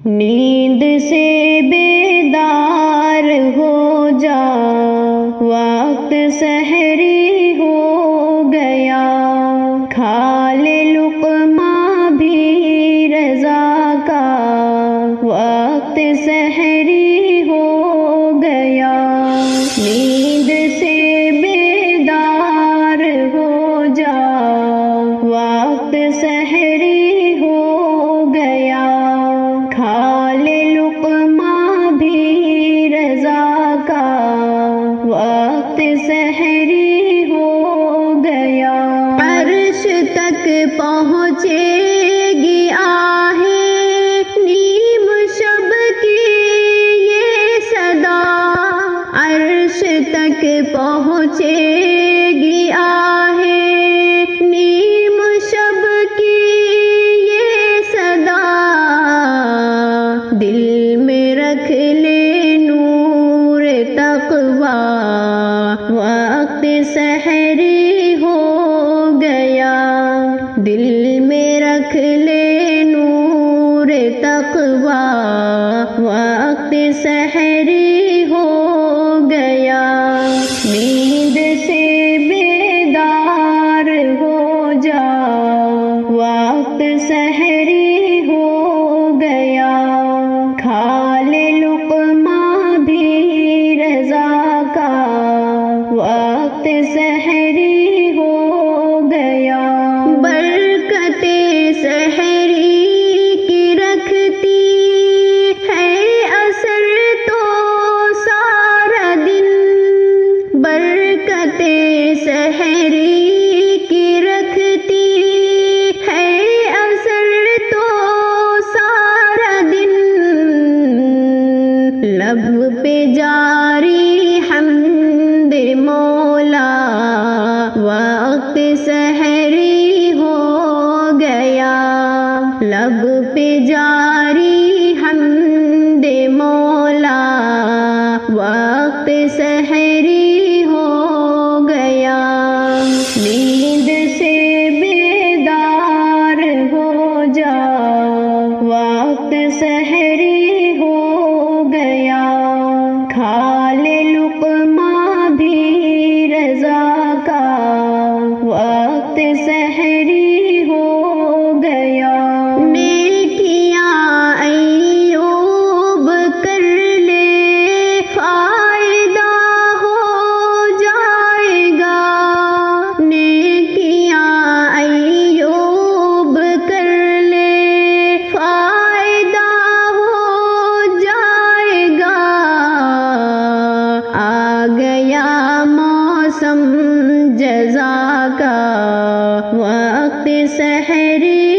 نیند سے بیدار ہو جا، وقت سحری ہو گیا، کھا لے لقمہ بھی رضا کا، وقت سحری ہو گیا۔ نیند سے بیدار ہو جا، وقت سحری ہو گیا، کھا لے لقمہ بھی رضا کا، وقت سحری ہو گیا۔ عرش تک پہنچے گی آہیں نیم شب کی یہ صدا، عرش تک پہنچے گی آہیں نیم شب کی یہ صدا، دل میں رکھ لے نور تقویٰ، وقت سحری ہو گیا، دل میں رکھ لے نور تقویٰ، وقت سحری ہو گیا۔ نیند سے بیدار ہو جا، وقت سحری ہو گیا، کھا لے لقمہ بھی رضا کا، وقت سحری ہو گیا۔ برکتیں سحری کی رکھتی ہے اثر تو سارا دن، برکتیں سحری کی رکھتی ہے اثر تو سارا دن، لب پہ جاری حمد مولا، وقت سحری ہو گیا، لب پہ جاری حمد مولا، وقت سحری ہو گیا۔ نیند سے بیدار ہو جا، وقت سحری ہو گیا، کھا لے لقمہ بھی رضا کا، وقت سحری ہو گیا۔ نیکیاں ایوب کر لے فائدہ ہو جائے گا، نیکیاں ایوب کر لے فائدہ ہو جائے گا، آ گیا موسم جزا کا، وقت سحری